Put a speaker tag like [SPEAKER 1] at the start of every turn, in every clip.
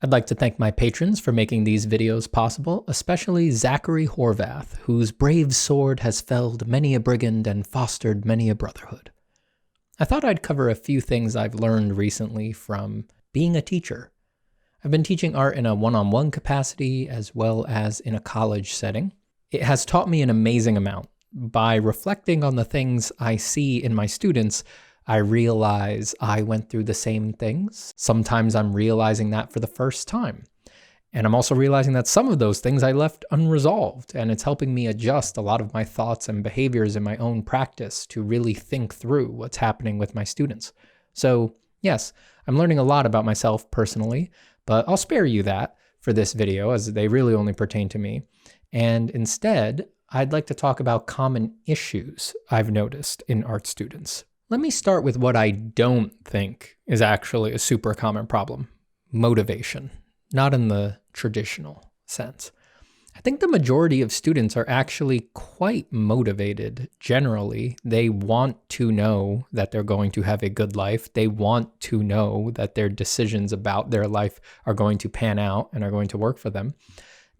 [SPEAKER 1] I'd like to thank my patrons for making these videos possible, especially Zachary Horvath, whose brave sword has felled many a brigand and fostered many a brotherhood. I thought I'd cover a few things I've learned recently from being a teacher. I've been teaching art in a one-on-one capacity as well as in a college setting. It has taught me an amazing amount. By reflecting on the things I see in my students, I realize I went through the same things. Sometimes I'm realizing that for the first time. And I'm also realizing that some of those things I left unresolved, and it's helping me adjust a lot of my thoughts and behaviors in my own practice to really think through what's happening with my students. So yes, I'm learning a lot about myself personally, but I'll spare you that for this video as they really only pertain to me. And instead, I'd like to talk about common issues I've noticed in art students. Let me start with what I don't think is actually a super common problem: motivation, not in the traditional sense. I think the majority of students are actually quite motivated. Generally, they want to know that they're going to have a good life. They want to know that their decisions about their life are going to pan out and are going to work for them.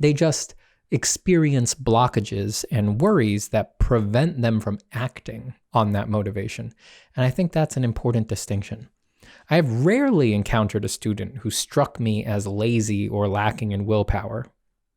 [SPEAKER 1] They just experience blockages and worries that prevent them from acting on that motivation. And I think that's an important distinction. I have rarely encountered a student who struck me as lazy or lacking in willpower.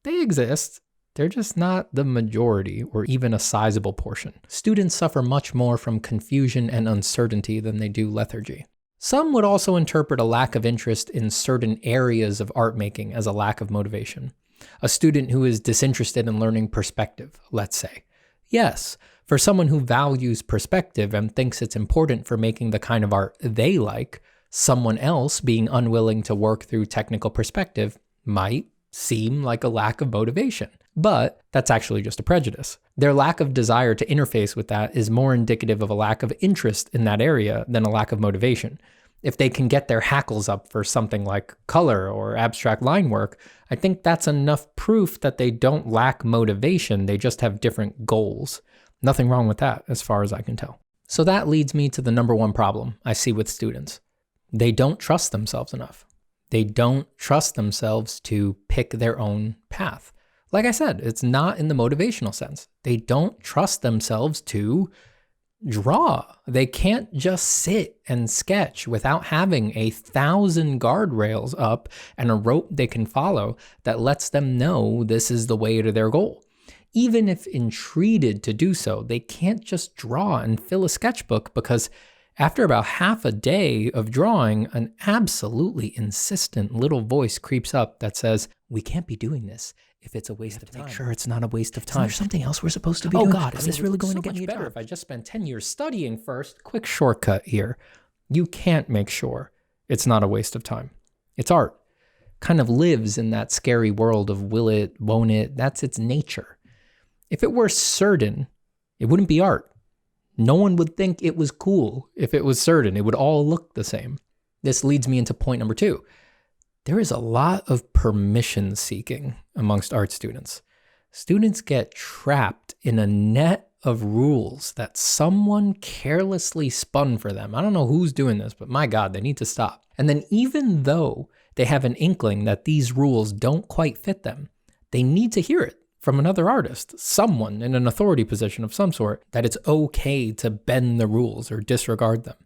[SPEAKER 1] They exist. They're just not the majority or even a sizable portion. Students suffer much more from confusion and uncertainty than they do lethargy. Some would also interpret a lack of interest in certain areas of art making as a lack of motivation. A student who is disinterested in learning perspective, let's say. Yes, for someone who values perspective and thinks it's important for making the kind of art they like, someone else being unwilling to work through technical perspective might seem like a lack of motivation. But that's actually just a prejudice. Their lack of desire to interface with that is more indicative of a lack of interest in that area than a lack of motivation. If they can get their hackles up for something like color or abstract line work, I think that's enough proof that they don't lack motivation, they just have different goals. Nothing wrong with that, as far as I can tell. So that leads me to the number one problem I see with students. They don't trust themselves enough. They don't trust themselves to pick their own path. Like I said, it's not in the motivational sense. They don't trust themselves to draw. They can't just sit and sketch without having 1,000 guardrails up and a rope they can follow that lets them know this is the way to their goal. Even if entreated to do so, they can't just draw and fill a sketchbook because after about half a day of drawing, an absolutely insistent little voice creeps up that says, "We can't be doing this if it's a waste of time. Make sure it's not a waste of time.
[SPEAKER 2] Is there something else we're supposed to be doing?
[SPEAKER 1] Oh God,
[SPEAKER 2] is this really going to get
[SPEAKER 1] much
[SPEAKER 2] me a
[SPEAKER 1] better
[SPEAKER 2] job?
[SPEAKER 1] if I just spend 10 years studying first? Quick shortcut here. You can't make sure it's not a waste of time. It's art. Kind of lives in that scary world of will it, won't it? That's its nature. If it were certain, it wouldn't be art. No one would think it was cool if it was certain. It would all look the same. This leads me into point number 2. There is a lot of permission seeking amongst art students. Students get trapped in a net of rules that someone carelessly spun for them. I don't know who's doing this, but my God, they need to stop. And then even though they have an inkling that these rules don't quite fit them, they need to hear it from another artist, someone in an authority position of some sort, that it's okay to bend the rules or disregard them.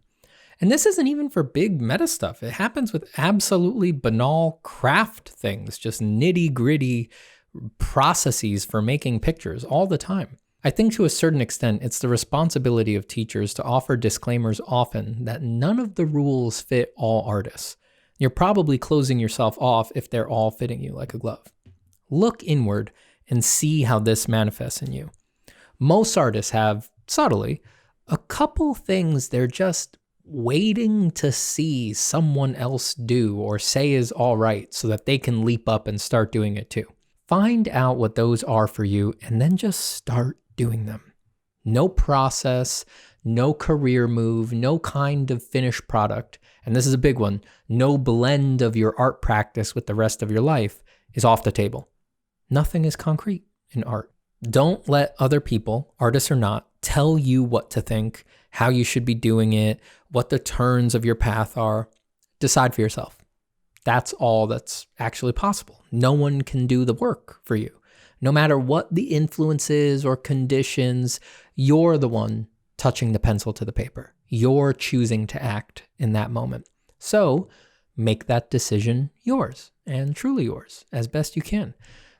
[SPEAKER 1] And this isn't even for big meta stuff. It happens with absolutely banal craft things, just nitty-gritty processes for making pictures all the time. I think to a certain extent, it's the responsibility of teachers to offer disclaimers often that none of the rules fit all artists. You're probably closing yourself off if they're all fitting you like a glove. Look inward and see how this manifests in you. Most artists have, subtly, a couple things they're just waiting to see someone else do or say is all right so that they can leap up and start doing it too. Find out what those are for you and then just start doing them. No process, no career move, no kind of finished product, and this is a big one, no blend of your art practice with the rest of your life is off the table. Nothing is concrete in art. Don't let other people, artists or not, tell you what to think, how you should be doing it, what the turns of your path are. Decide for yourself. That's all that's actually possible. No one can do the work for you. No matter what the influences or conditions, you're the one touching the pencil to the paper. You're choosing to act in that moment. So make that decision yours and truly yours as best you can.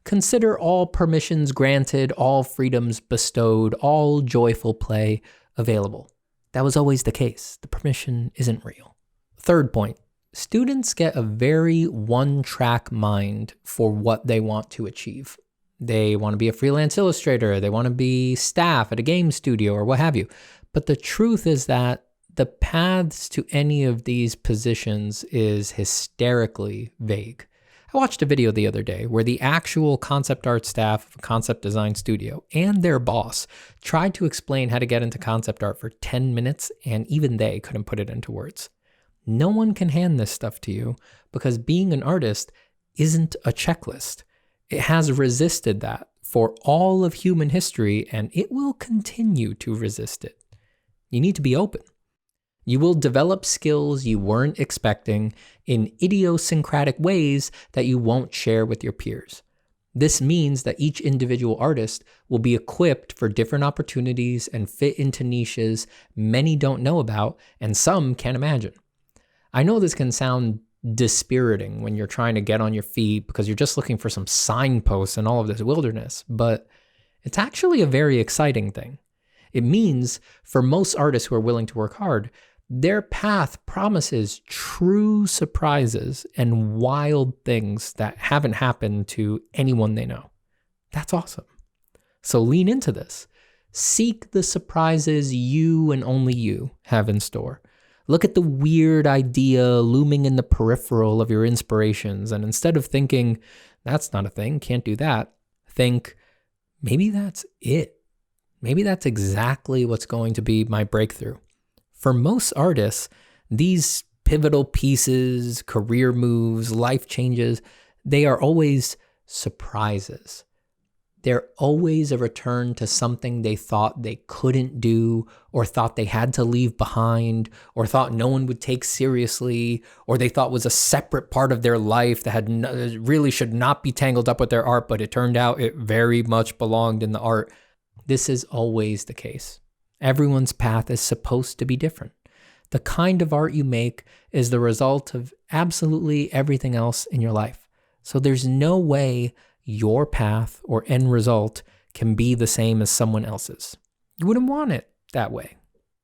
[SPEAKER 1] Consider all permissions granted, all freedoms bestowed, all joyful play available. That was always the case. The permission isn't real. Third point, students get a very one-track mind for what they want to achieve. They want to be a freelance illustrator, they want to be staff at a game studio or what have you. But the truth is that the paths to any of these positions is hysterically vague. I watched a video the other day where the actual concept art staff of a concept design studio and their boss tried to explain how to get into concept art for 10 minutes, and even they couldn't put it into words. No one can hand this stuff to you because being an artist isn't a checklist. It has resisted that for all of human history, and it will continue to resist it. You need to be open. You will develop skills you weren't expecting in idiosyncratic ways that you won't share with your peers. This means that each individual artist will be equipped for different opportunities and fit into niches many don't know about and some can't imagine. I know this can sound dispiriting when you're trying to get on your feet because you're just looking for some signposts in all of this wilderness, but it's actually a very exciting thing. It means for most artists who are willing to work hard, their path promises true surprises and wild things that haven't happened to anyone they know. That's awesome. So lean into this. Seek the surprises you and only you have in store. Look at the weird idea looming in the peripheral of your inspirations, and instead of thinking, that's not a thing, can't do that, think, maybe that's it. Maybe that's exactly what's going to be my breakthrough. For most artists, these pivotal pieces, career moves, life changes, they are always surprises. They're always a return to something they thought they couldn't do, or thought they had to leave behind, or thought no one would take seriously, or they thought was a separate part of their life that really should not be tangled up with their art, but it turned out it very much belonged in the art. This is always the case. Everyone's path is supposed to be different. The kind of art you make is the result of absolutely everything else in your life. So there's no way your path or end result can be the same as someone else's. You wouldn't want it that way.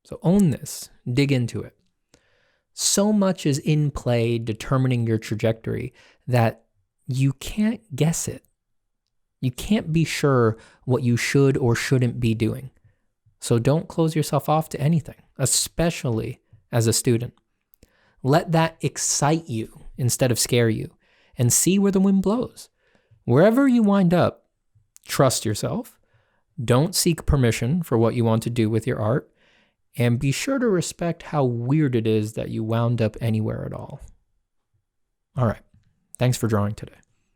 [SPEAKER 1] So own this, dig into it. So much is in play determining your trajectory that you can't guess it. You can't be sure what you should or shouldn't be doing. So don't close yourself off to anything, especially as a student. Let that excite you instead of scare you, and see where the wind blows. Wherever you wind up, trust yourself. Don't seek permission for what you want to do with your art, and be sure to respect how weird it is that you wound up anywhere at all. All right. Thanks for drawing today.